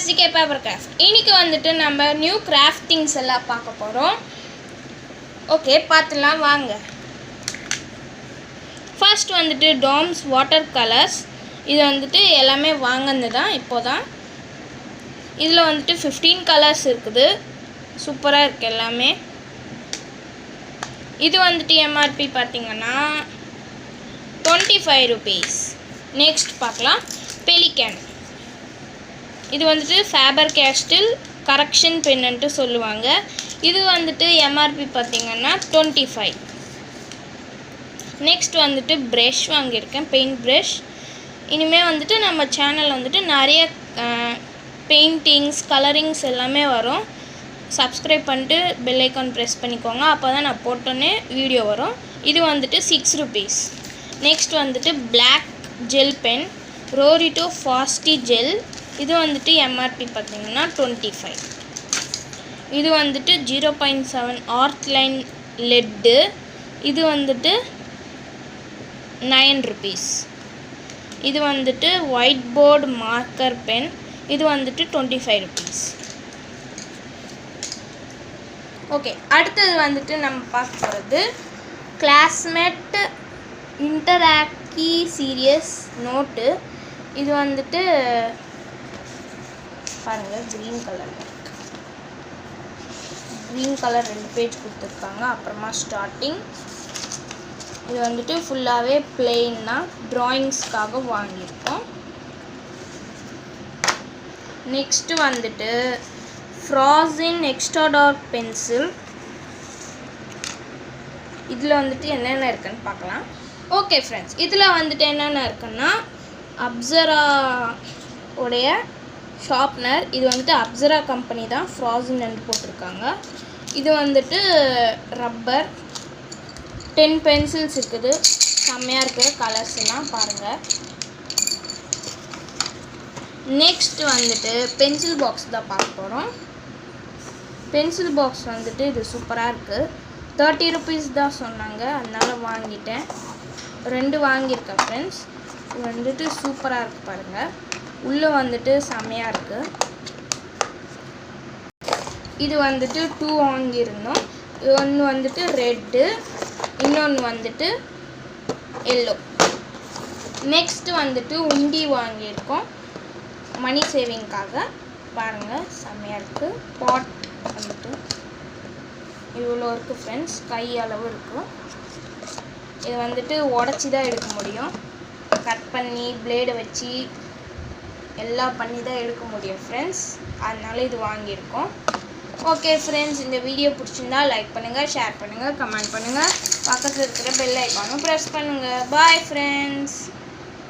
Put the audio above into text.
Fantastic paper craft. இன்னைக்கு வந்துட்டு நம்ம நியூ கிராஃப்டிங்ஸ் எல்லாம் பார்க்க போகிறோம். ஓகே, பார்த்துலாம் வாங்க. ஃபர்ஸ்ட் வந்துட்டு டாம்ஸ் வாட்டர் கலர்ஸ். இது வந்துட்டு எல்லாமே வாங்கினது தான் இப்போதான். இதில் வந்துட்டு 15 கலர்ஸ் இருக்குது. சூப்பராக இருக்குது எல்லாமே. இது வந்துட்டு எம்ஆர்பி பார்த்திங்கன்னா 25 rupees. நெக்ஸ்ட் பார்க்கலாம் பெலிகன். இது வந்துட்டு ஃபேபர் கேஸ்டில் கரெக்ஷன் பென்னுன்ட்டு சொல்லுவாங்க. இது வந்துட்டு எம்ஆர்பி பார்த்திங்கன்னா 25. நெக்ஸ்ட் வந்துட்டு ப்ரஷ் வாங்கியிருக்கேன், பெயிண்ட் ப்ரஷ். இனிமேல் வந்துட்டு நம்ம சேனல் வந்துட்டு நிறைய பெயிண்டிங்ஸ் கலரிங்ஸ் எல்லாமே வரும். சப்ஸ்கிரைப் பண்ணிட்டு பெல் ஐக்கான் ப்ரெஸ் பண்ணிக்கோங்க, அப்போ தான் நான் போட்டோன்னே வீடியோ வரும். இது வந்துட்டு 6 rupees. நெக்ஸ்ட் வந்துட்டு black gel pen Rorito ஃபாஸ்டி gel. இது வந்துட்டு எம்ஆர்பி பார்த்திங்கன்னா 25. இது வந்துட்டு 0.7 ஆர்ட் லைன் லெட்டு. இது வந்துட்டு 9 rupees. இது வந்துட்டு ஒயிட் போர்டு மார்க்கர் பென். இது வந்துட்டு 25 rupees. ஓகே, அடுத்தது வந்துட்டு நம்ம பார்க்க போகிறது கிளாஸ்மேட் இன்டராக்டி சீரியஸ் நோட்டு. இது வந்துட்டு பாருங்கள், க்ரீன் கலரில் இருக்குது. க்ரீன் கலர் 2 பேஜ் கொடுத்துருக்காங்க. அப்புறமா ஸ்டார்டிங் இது வந்துட்டு ஃபுல்லாகவே பிளெயின்னா ட்ராயிங்ஸ்க்காக வாங்கியிருக்கோம். நெக்ஸ்ட்டு வந்துட்டு ஃப்ராசின் எக்ஸ்ட்ரா டார்க் பென்சில். இதில் வந்துட்டு என்னென்ன இருக்குன்னு பார்க்கலாம். ஓகே ஃப்ரெண்ட்ஸ், இதில் வந்துட்டு என்னென்ன இருக்குன்னா அப்சரா உடைய ஷார்ப்னர். இது வந்துட்டு அப்சரா கம்பெனி தான், ஃப்ராசின் போட்டிருக்காங்க. இது வந்துட்டு ரப்பர். 10 பென்சில்ஸ் இருக்குது. செம்மையாக இருக்குது கலர்ஸ் எல்லாம் பாருங்கள். நெக்ஸ்ட் வந்துட்டு பென்சில் பாக்ஸ் தான் பார்க்க போகிறோம். பென்சில் பாக்ஸ் வந்துட்டு இது சூப்பராக இருக்குது. 30 rupees தான் சொன்னாங்க, அதனால் வாங்கிட்டேன். 2 வாங்கியிருக்கேன் ஃப்ரெண்ட்ஸ். இது வந்துட்டு சூப்பராக இருக்குது பாருங்கள். உள்ளே வந்துட்டு செம்மையாக இருக்குது. இது வந்துட்டு 2 வாங்கியிருந்தோம். ஒன்று வந்துட்டு ரெட்டு, இன்னொன்று வந்துட்டு எல்லோ. நெக்ஸ்ட்டு வந்துட்டு உண்டி வாங்கியிருக்கோம் மணி சேவிங்காக. பாருங்கள், செம்மையாக இருக்குது. பாட் வந்துட்டு இவ்வளோ இருக்குது ஃப்ரெண்ட்ஸ், கை அளவு இருக்கும். இது வந்துட்டு உடச்சி தான் எடுக்க முடியும். கட் பண்ணி பிளேடை வச்சு எல்லாம் பண்ணி தான் எடுக்க முடியும் ஃப்ரெண்ட்ஸ். அதனால இது வாங்கியிருக்கோம். ஓகே ஃப்ரெண்ட்ஸ், இந்த வீடியோ பிடிச்சிருந்தா லைக் பண்ணுங்கள், ஷேர் பண்ணுங்கள், கமெண்ட் பண்ணுங்கள். பக்கத்தில் இருக்கிற பெல் ஐக்கானும் ப்ரெஸ் பண்ணுங்கள். Bye friends.